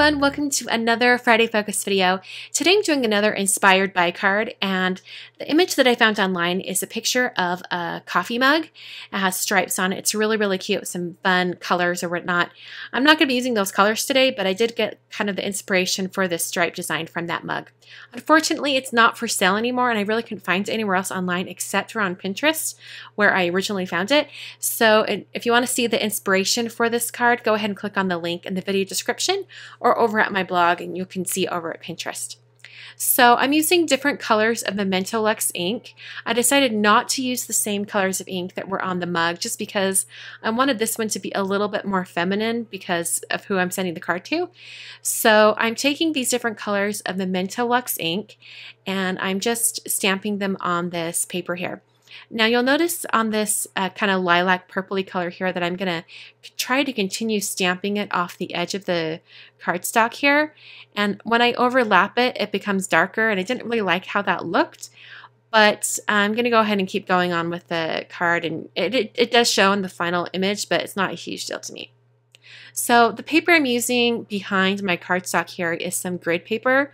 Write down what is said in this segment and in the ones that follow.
everyone, welcome to another Friday Focus video. Today I'm doing another inspired by card, and the image that I found online is a picture of a coffee mug. It has stripes on it. It's really cute with some fun colors or whatnot. I'm not going to be using those colors today, but I did get kind of the inspiration for this stripe design from that mug. Unfortunately, it's not for sale anymore, and I really couldn't find it anywhere else online except for on Pinterest, where I originally found it. So if you want to see the inspiration for this card, go ahead and click on the link in the video description or over at my blog, and you can see over at Pinterest. So I'm using different colors of Memento Luxe ink. I decided not to use the same colors of ink that were on the mug just because I wanted this one to be a little bit more feminine because of who I'm sending the card to. So I'm taking these different colors of Memento Luxe ink and I'm just stamping them on this paper here. Now you'll notice on this kind of lilac purpley color here that I'm going to try to continue stamping it off the edge of the cardstock here. And when I overlap it, it becomes darker, and I didn't really like how that looked. But I'm going to go ahead and keep going on with the card, and it does show in the final image, but it's not a huge deal to me. So the paper I'm using behind my cardstock here is some grid paper,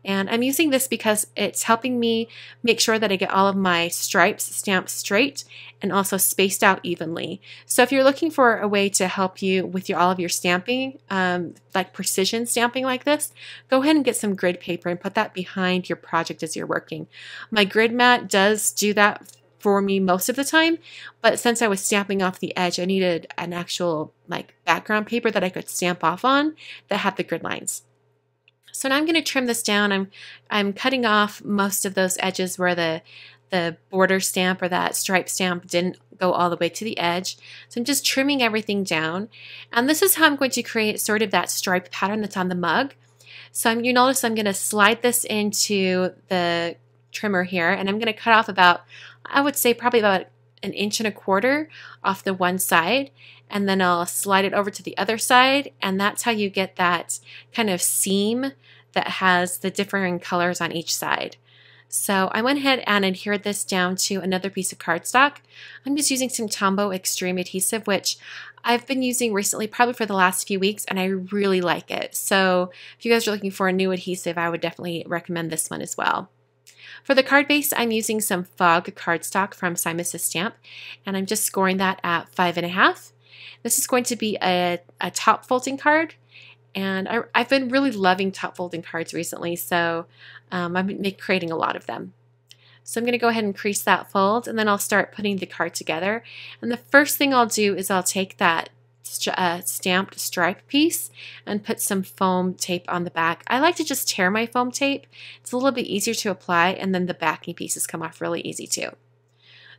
and I'm using this because it's helping me make sure that I get all of my stripes stamped straight and also spaced out evenly. So if you're looking for a way to help you with all of your stamping, like precision stamping like this, go ahead and get some grid paper and put that behind your project as you're working. My grid mat does do that for me most of the time, but since I was stamping off the edge, I needed an actual like background paper that I could stamp off on that had the grid lines. So now I'm going to trim this down. I'm cutting off most of those edges where the border stamp or that stripe stamp didn't go all the way to the edge. So I'm just trimming everything down, and this is how I'm going to create sort of that stripe pattern that's on the mug. So you notice I'm going to slide this into the trimmer here, and I'm going to cut off about, I would say probably about 1.25 inches off the one side, and then I'll slide it over to the other side, and that's how you get that kind of seam that has the differing colors on each side. So I went ahead and adhered this down to another piece of cardstock. I'm just using some Tombow Extreme adhesive, which I've been using recently, probably for the last few weeks, and I really like it. So if you guys are looking for a new adhesive, I would definitely recommend this one as well. For the card base, I'm using some Fog cardstock from Simon Says Stamp, and I'm just scoring that at 5.5. This is going to be a top folding card, and I've been really loving top folding cards recently, so I've been creating a lot of them. So I'm going to go ahead and crease that fold, and then I'll start putting the card together. And the first thing I'll do is I'll take that stamped stripe piece and put some foam tape on the back. I like to just tear my foam tape. It's a little bit easier to apply, and then the backing pieces come off really easy too.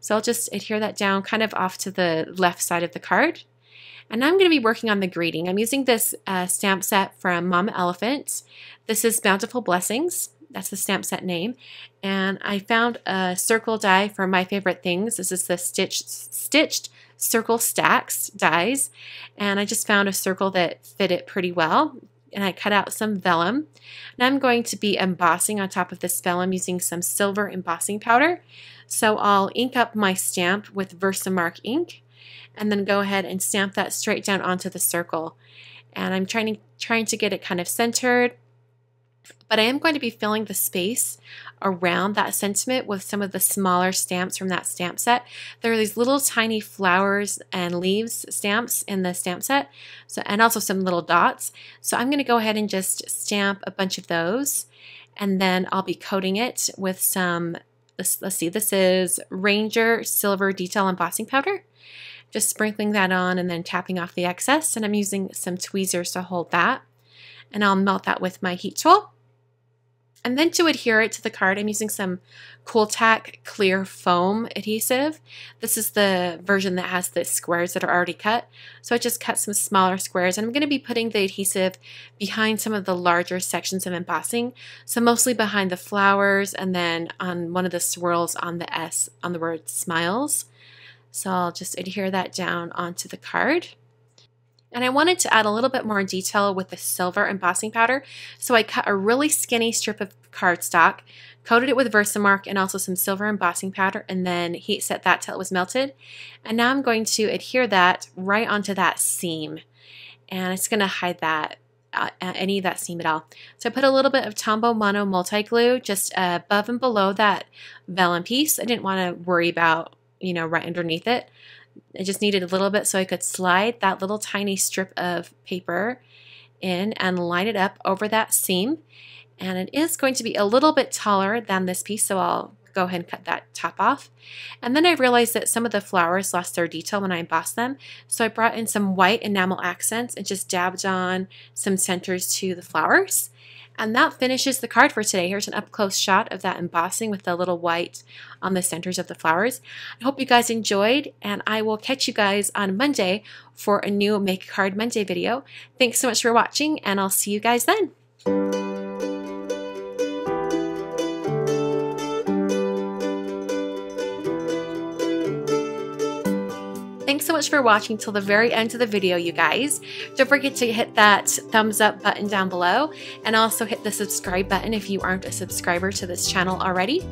So I'll just adhere that down kind of off to the left side of the card. And now I'm going to be working on the greeting. I'm using this stamp set from Mama Elephant. This is Bountiful Blessings. That's the stamp set name. And I found a circle die for My Favorite Things. This is the stitched circle stacks dies, and I just found a circle that fit it pretty well, and I cut out some vellum. Now I'm going to be embossing on top of this vellum using some silver embossing powder. So I'll ink up my stamp with Versamark ink and then go ahead and stamp that straight down onto the circle, and I'm trying to get it kind of centered, but I am going to be filling the space around that sentiment with some of the smaller stamps from that stamp set. There are these little tiny flowers and leaves stamps in the stamp set, and also some little dots. So I'm going to go ahead and just stamp a bunch of those, and then I'll be coating it with some, let's see, this is Ranger Silver Detail Embossing Powder. Just sprinkling that on and then tapping off the excess, and I'm using some tweezers to hold that, and I'll melt that with my heat tool. And then to adhere it to the card, I'm using some Cool Tack Clear Foam adhesive. This is the version that has the squares that are already cut. So I just cut some smaller squares, and I'm going to be putting the adhesive behind some of the larger sections of embossing. So mostly behind the flowers, and then on one of the swirls on the S on the word Smiles. So I'll just adhere that down onto the card. And I wanted to add a little bit more detail with the silver embossing powder, so I cut a really skinny strip of cardstock, coated it with Versamark and also some silver embossing powder, and then heat set that till it was melted. And now I'm going to adhere that right onto that seam, and it's going to hide that any of that seam at all. So I put a little bit of Tombow Mono multi-glue just above and below that vellum piece. I didn't want to worry about, you know, right underneath it. I just needed a little bit so I could slide that little tiny strip of paper in and line it up over that seam. And it is going to be a little bit taller than this piece, so I'll go ahead and cut that top off. And then I realized that some of the flowers lost their detail when I embossed them, so I brought in some white enamel accents and just dabbed on some centers to the flowers. And that finishes the card for today. Here's an up-close shot of that embossing with the little white on the centers of the flowers. I hope you guys enjoyed, and I will catch you guys on Monday for a new Make a Card Monday video. Thanks so much for watching, and I'll see you guys then. Thanks so much for watching till the very end of the video, you guys. Don't forget to hit that thumbs up button down below and also hit the subscribe button if you aren't a subscriber to this channel already.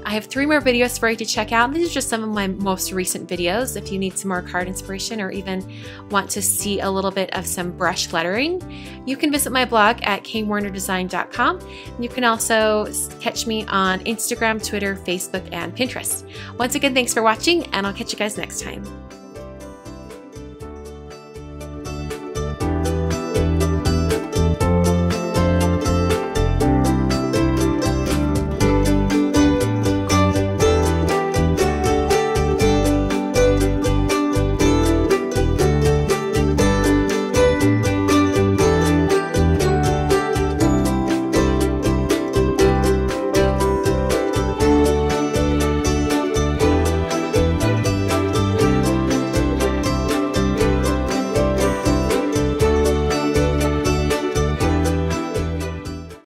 I have 3 more videos for you to check out. These are just some of my most recent videos. If you need some more card inspiration or even want to see a little bit of some brush lettering, you can visit my blog at kwarnerdesign.com. You can also catch me on Instagram, Twitter, Facebook, and Pinterest. Once again, thanks for watching, and I'll catch you guys next time.